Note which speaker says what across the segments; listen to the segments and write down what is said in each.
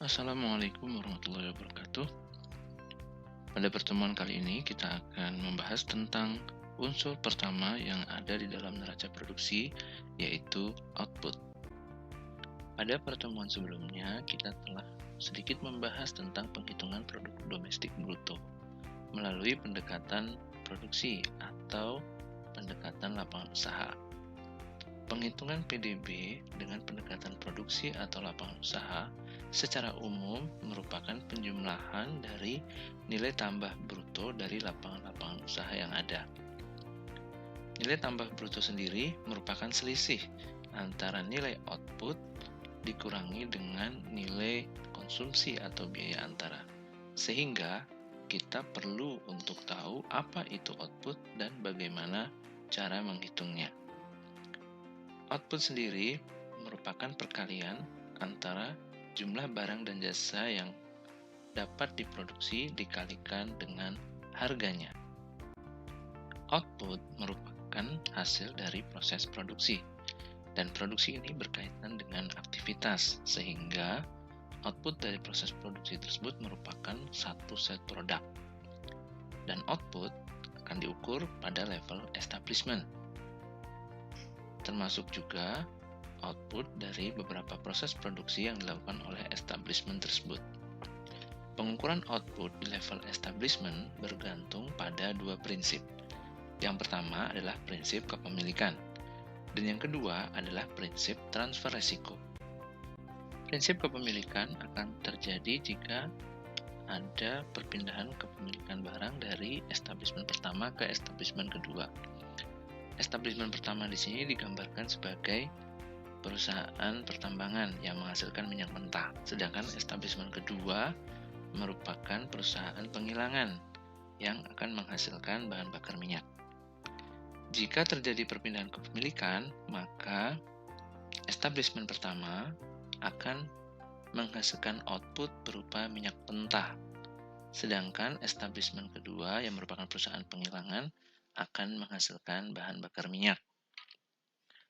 Speaker 1: Assalamualaikum warahmatullahi wabarakatuh. Pada pertemuan kali ini kita akan membahas tentang unsur pertama yang ada di dalam neraca produksi, yaitu output. Pada pertemuan sebelumnya kita telah sedikit membahas tentang penghitungan produk domestik bruto melalui pendekatan produksi atau pendekatan lapangan usaha. Penghitungan PDB dengan pendekatan produksi atau lapangan usaha secara umum merupakan penjumlahan dari nilai tambah bruto dari lapangan-lapangan usaha yang ada. Nilai tambah bruto sendiri merupakan selisih antara nilai output dikurangi dengan nilai konsumsi atau biaya antara. Sehingga kita perlu untuk tahu apa itu output dan bagaimana cara menghitungnya. Output sendiri merupakan perkalian antara jumlah barang dan jasa yang dapat diproduksi dikalikan dengan harganya. Output merupakan hasil dari proses produksi, dan produksi ini berkaitan dengan aktivitas, sehingga output dari proses produksi tersebut merupakan satu set produk. Dan output akan diukur pada level establishment, termasuk juga output dari beberapa proses produksi yang dilakukan oleh establishment tersebut. Pengukuran output di level establishment bergantung pada dua prinsip. Yang pertama adalah prinsip kepemilikan, dan yang kedua adalah prinsip transfer resiko. Prinsip kepemilikan akan terjadi jika ada perpindahan kepemilikan barang dari establishment pertama ke establishment kedua. Establishment pertama di sini digambarkan sebagai perusahaan pertambangan yang menghasilkan minyak mentah, sedangkan establishment kedua merupakan perusahaan penggilingan yang akan menghasilkan bahan bakar minyak. Jika terjadi perpindahan kepemilikan, maka establishment pertama akan menghasilkan output berupa minyak mentah, sedangkan establishment kedua yang merupakan perusahaan penggilingan akan menghasilkan bahan bakar minyak.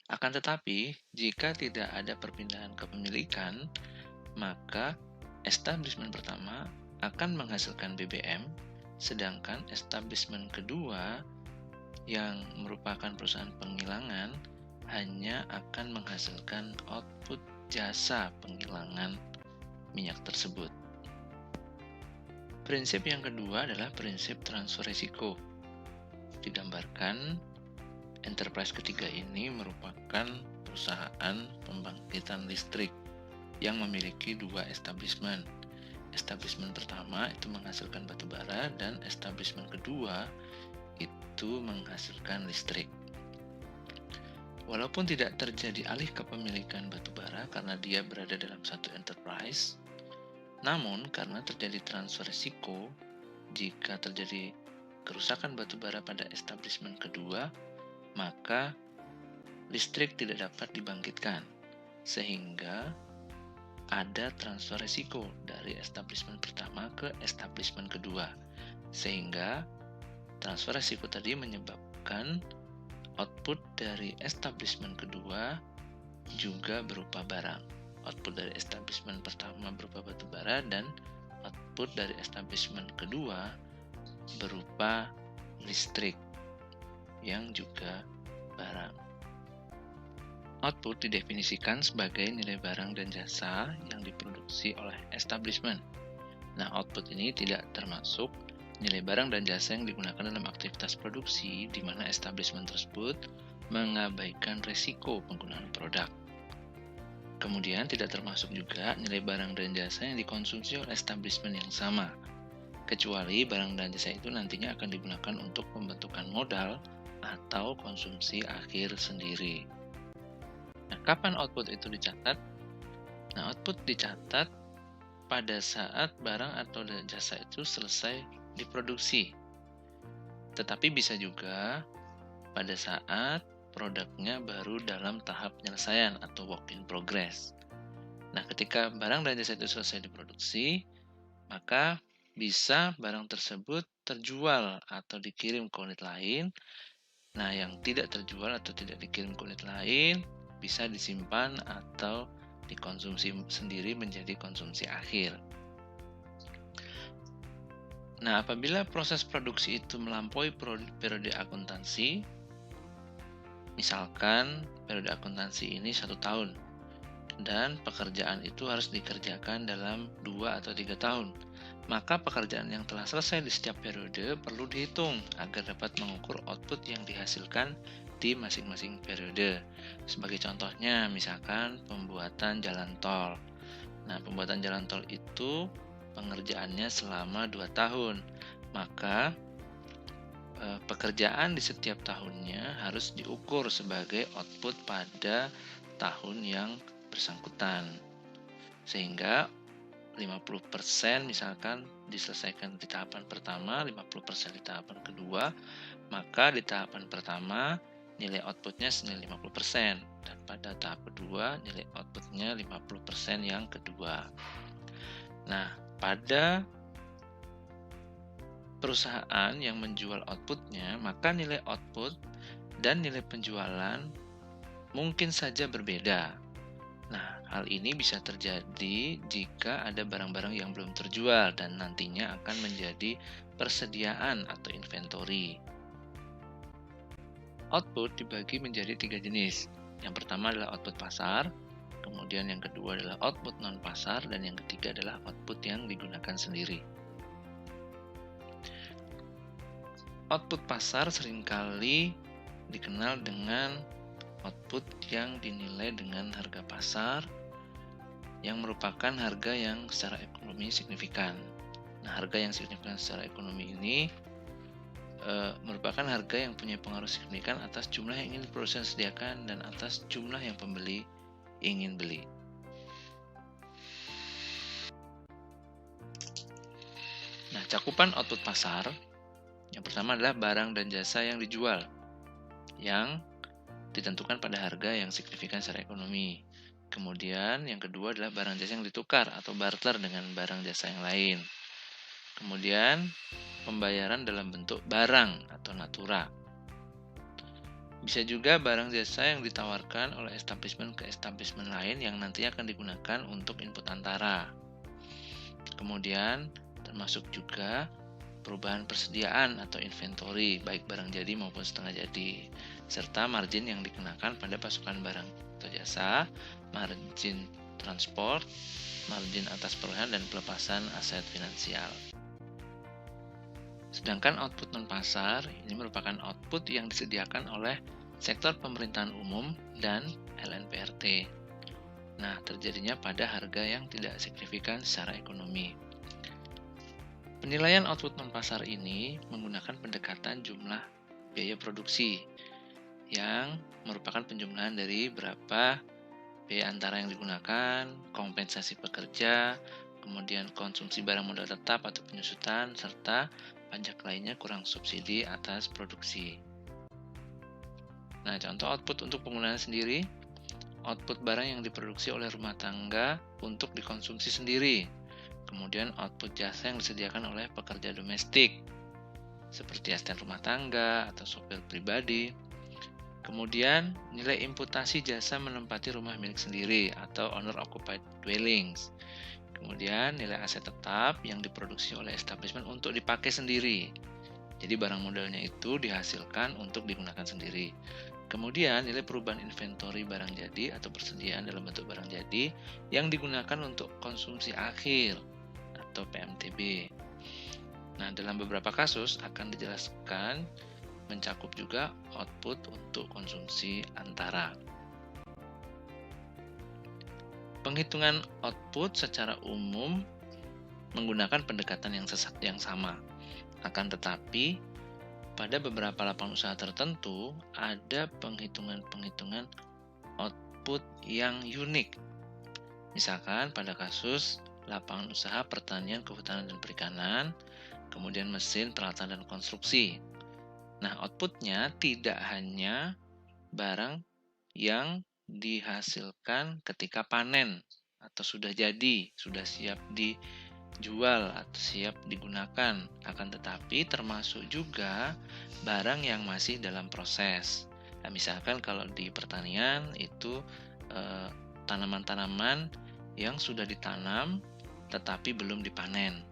Speaker 1: Akan tetapi, jika tidak ada perpindahan kepemilikan, maka establishment pertama akan menghasilkan BBM, sedangkan establishment kedua yang merupakan perusahaan penggilingan hanya akan menghasilkan output jasa penggilingan minyak tersebut. Prinsip yang kedua adalah prinsip transfer risiko. Digambarkan, enterprise ketiga ini merupakan perusahaan pembangkitan listrik yang memiliki dua establishment. Establishment pertama itu menghasilkan batu bara dan establishment kedua itu menghasilkan listrik. Walaupun tidak terjadi alih kepemilikan batu bara karena dia berada dalam satu enterprise, namun karena terjadi transfer risiko, jika terjadi kerusakan batu bara pada establishment kedua, maka listrik tidak dapat dibangkitkan, sehingga ada transfer risiko dari establishment pertama ke establishment kedua, sehingga transfer risiko tadi menyebabkan output dari establishment kedua juga berupa barang. Output dari establishment pertama berupa batu bara dan output dari establishment kedua berupa listrik yang juga barang. Output didefinisikan sebagai nilai barang dan jasa yang diproduksi oleh establishment. Nah, output ini tidak termasuk nilai barang dan jasa yang digunakan dalam aktivitas produksi, di mana establishment tersebut mengabaikan risiko penggunaan produk. Kemudian tidak termasuk juga nilai barang dan jasa yang dikonsumsi oleh establishment yang sama, kecuali barang dan jasa itu nantinya akan digunakan untuk pembentukan modal atau konsumsi akhir sendiri. Nah, kapan output itu dicatat? Nah, output dicatat pada saat barang atau jasa itu selesai diproduksi. Tetapi bisa juga pada saat produknya baru dalam tahap penyelesaian atau work in progress. Nah, ketika barang dan jasa itu selesai diproduksi, maka bisa barang tersebut terjual atau dikirim ke unit lain. Nah, yang tidak terjual atau tidak dikirim ke unit lain bisa disimpan atau dikonsumsi sendiri menjadi konsumsi akhir. Nah, apabila proses produksi itu melampaui periode akuntansi, misalkan periode akuntansi ini 1 tahun, dan pekerjaan itu harus dikerjakan dalam 2 atau 3 tahun, maka pekerjaan yang telah selesai di setiap periode perlu dihitung agar dapat mengukur output yang dihasilkan di masing-masing periode. Sebagai contohnya, misalkan pembuatan jalan tol. Nah, pembuatan jalan tol itu pengerjaannya selama 2 tahun, maka pekerjaan di setiap tahunnya harus diukur sebagai output pada tahun yang bersangkutan, sehingga 50% misalkan diselesaikan di tahapan pertama, 50% di tahapan kedua, maka di tahapan pertama nilai outputnya senilai 50%, dan pada tahap kedua nilai outputnya 50% yang kedua. Nah, pada perusahaan yang menjual outputnya, maka nilai output dan nilai penjualan mungkin saja berbeda. Nah, hal ini bisa terjadi jika ada barang-barang yang belum terjual dan nantinya akan menjadi persediaan atau inventory. Output dibagi menjadi 3 jenis. Yang pertama adalah output pasar, kemudian yang kedua adalah output non-pasar, dan yang ketiga adalah output yang digunakan sendiri. Output pasar seringkali dikenal dengan output yang dinilai dengan harga pasar, yang merupakan harga yang secara ekonomi signifikan. Nah, harga yang signifikan secara ekonomi ini merupakan harga yang punya pengaruh signifikan atas jumlah yang ingin produsen sediakan dan atas jumlah yang pembeli ingin beli. Nah, cakupan output pasar yang pertama adalah barang dan jasa yang dijual, yang ditentukan pada harga yang signifikan secara ekonomi. Kemudian yang kedua adalah barang jasa yang ditukar atau barter dengan barang jasa yang lain. Kemudian pembayaran dalam bentuk barang atau natura. Bisa juga barang jasa yang ditawarkan oleh establishment ke establishment lain yang nantinya akan digunakan untuk input antara. Kemudian termasuk juga perubahan persediaan atau inventory, baik barang jadi maupun setengah jadi, serta margin yang dikenakan pada pasokan barang atau jasa, margin transport, margin atas perolehan dan pelepasan aset finansial. Sedangkan output non-pasar ini merupakan output yang disediakan oleh sektor pemerintahan umum dan LNPRT. Nah, terjadinya pada harga yang tidak signifikan secara ekonomi. Penilaian output non-pasar ini menggunakan pendekatan jumlah biaya produksi yang merupakan penjumlahan dari berapa biaya antara yang digunakan, kompensasi pekerja, kemudian konsumsi barang modal tetap atau penyusutan, serta pajak lainnya kurang subsidi atas produksi. Nah, contoh output untuk penggunaan sendiri, output barang yang diproduksi oleh rumah tangga untuk dikonsumsi sendiri. Kemudian output jasa yang disediakan oleh pekerja domestik, seperti asisten rumah tangga atau sopir pribadi. Kemudian nilai imputasi jasa menempati rumah milik sendiri atau owner occupied dwellings. Kemudian nilai aset tetap yang diproduksi oleh establishment untuk dipakai sendiri. Jadi barang modalnya itu dihasilkan untuk digunakan sendiri. Kemudian nilai perubahan inventory barang jadi atau persediaan dalam bentuk barang jadi yang digunakan untuk konsumsi akhir atau PMTB. Nah, dalam beberapa kasus akan dijelaskan mencakup juga output untuk konsumsi antara. Penghitungan output secara umum menggunakan pendekatan yang sama. Akan tetapi, pada beberapa lapangan usaha tertentu ada penghitungan output yang unik. Misalkan pada kasus lapangan usaha pertanian, kehutanan, dan perikanan, kemudian mesin, peralatan, dan konstruksi. Nah, outputnya tidak hanya barang yang dihasilkan ketika panen atau sudah jadi, sudah siap dijual atau siap digunakan, akan tetapi termasuk juga barang yang masih dalam proses. Nah, misalkan kalau di pertanian itu tanaman-tanaman yang sudah ditanam tetapi belum dipanen.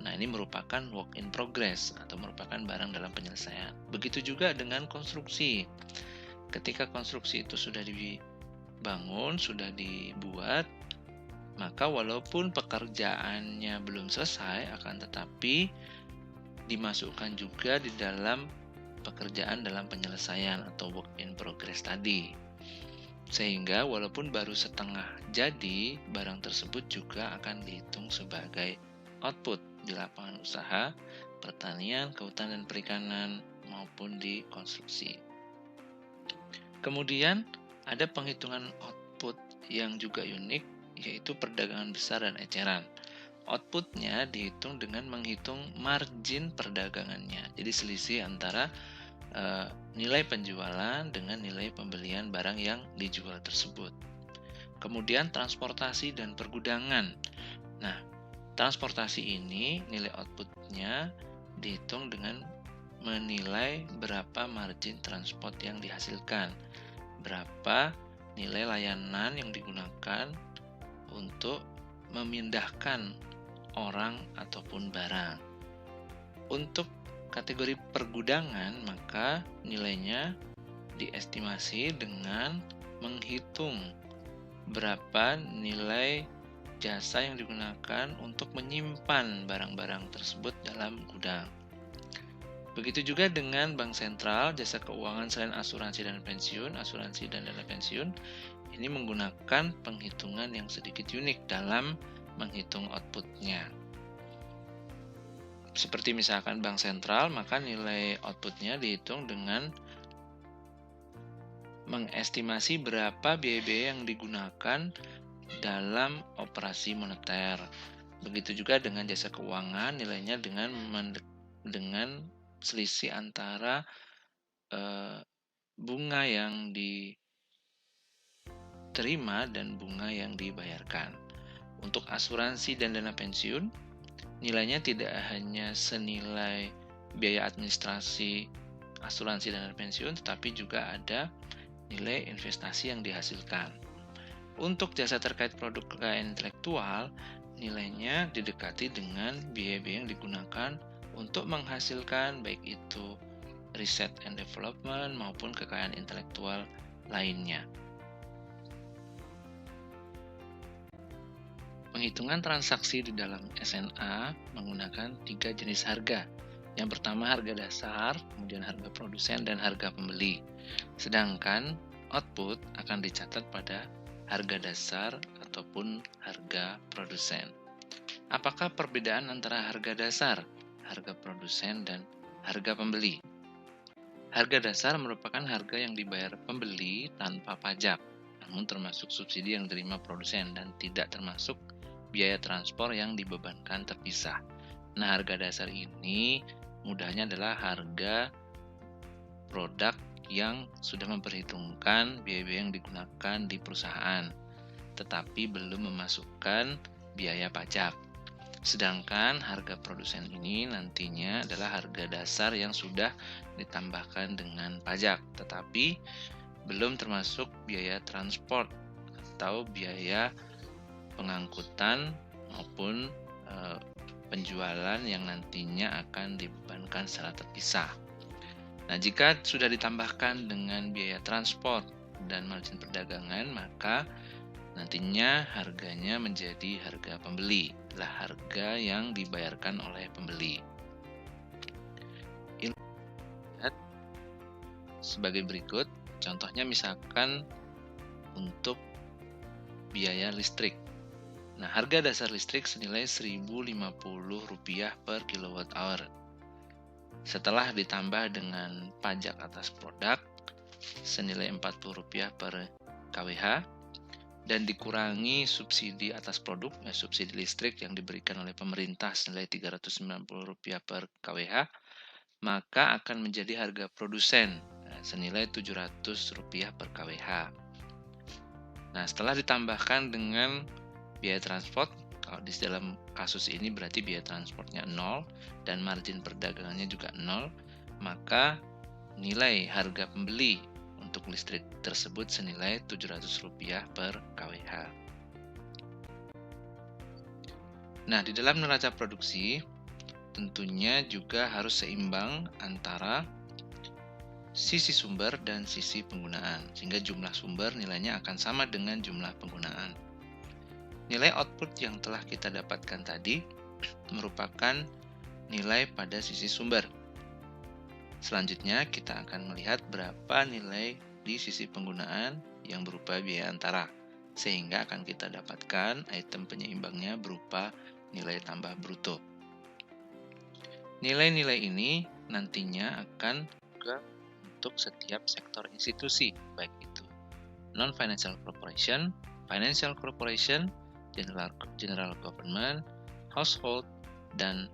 Speaker 1: Nah, ini merupakan work in progress atau merupakan barang dalam penyelesaian. Begitu juga dengan konstruksi. Ketika konstruksi itu sudah dibangun, sudah dibuat, maka walaupun pekerjaannya belum selesai, akan tetapi dimasukkan juga di dalam pekerjaan dalam penyelesaian atau work in progress tadi. Sehingga walaupun baru setengah jadi, barang tersebut juga akan dihitung sebagai output di lapangan usaha, pertanian, kehutanan dan perikanan, maupun di konstruksi. Kemudian ada penghitungan output yang juga unik, yaitu perdagangan besar dan eceran. Outputnya dihitung dengan menghitung margin perdagangannya. Jadi selisih antara nilai penjualan dengan nilai pembelian barang yang dijual tersebut. Kemudian transportasi dan pergudangan. Nah, transportasi ini nilai outputnya dihitung dengan menilai berapa margin transport yang dihasilkan, berapa nilai layanan yang digunakan untuk memindahkan orang ataupun barang. Untuk kategori pergudangan, maka nilainya diestimasi dengan menghitung berapa nilai jasa yang digunakan untuk menyimpan barang-barang tersebut dalam gudang. Begitu juga dengan bank sentral, jasa keuangan selain asuransi dan dana pensiun, ini menggunakan penghitungan yang sedikit unik dalam menghitung outputnya. Seperti misalkan bank sentral, maka nilai outputnya dihitung dengan mengestimasi berapa biaya yang digunakan dalam operasi moneter. Begitu juga dengan jasa keuangan, nilainya dengan selisih antara bunga yang diterima dan bunga yang dibayarkan. Untuk asuransi dan dana pensiun, nilainya tidak hanya senilai biaya administrasi asuransi dan dana pensiun, tetapi juga ada nilai investasi yang dihasilkan. Untuk jasa terkait produk kekayaan intelektual, nilainya didekati dengan biaya-biaya yang digunakan untuk menghasilkan baik itu riset and development maupun kekayaan intelektual lainnya. Penghitungan transaksi di dalam SNA menggunakan 3 jenis harga. Yang pertama harga dasar, kemudian harga produsen, dan harga pembeli. Sedangkan output akan dicatat pada harga dasar ataupun harga produsen. Apakah perbedaan antara harga dasar, harga produsen, dan harga pembeli? Harga dasar merupakan harga yang dibayar pembeli tanpa pajak, namun termasuk subsidi yang diterima produsen dan tidak termasuk biaya transport yang dibebankan terpisah. Nah, harga dasar ini mudahnya adalah harga produk yang sudah memperhitungkan biaya-biaya yang digunakan di perusahaan, tetapi belum memasukkan biaya pajak. Sedangkan harga produsen ini nantinya adalah harga dasar yang sudah ditambahkan dengan pajak, tetapi belum termasuk biaya transport atau biaya pengangkutan maupun penjualan yang nantinya akan dibebankan secara terpisah. Nah, jika sudah ditambahkan dengan biaya transport dan margin perdagangan, maka nantinya harganya menjadi harga pembeli, adalah harga yang dibayarkan oleh pembeli. Sebagai berikut, contohnya misalkan untuk biaya listrik. Nah, harga dasar listrik senilai Rp1.050 per kWh. Setelah ditambah dengan pajak atas produk senilai Rp40 per kWh dan dikurangi subsidi atas produk, subsidi listrik yang diberikan oleh pemerintah senilai Rp390 per kWh, maka akan menjadi harga produsen senilai Rp700 per kWh. Nah, setelah ditambahkan dengan biaya transport, kalau di dalam kasus ini berarti biaya transportnya 0 dan margin perdagangannya juga 0, maka nilai harga pembeli untuk listrik tersebut senilai Rp700 per kWh. Nah, di dalam neraca produksi tentunya juga harus seimbang antara sisi sumber dan sisi penggunaan, sehingga jumlah sumber nilainya akan sama dengan jumlah penggunaan. Nilai output yang telah kita dapatkan tadi merupakan nilai pada sisi sumber. Selanjutnya kita akan melihat berapa nilai di sisi penggunaan yang berupa biaya antara, sehingga akan kita dapatkan item penyeimbangnya berupa nilai tambah bruto. Nilai-nilai ini nantinya akan juga untuk setiap sektor institusi, baik itu non-financial corporation, financial corporation, general government, household, dan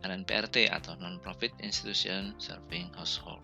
Speaker 1: NPRT atau non-profit institution serving household.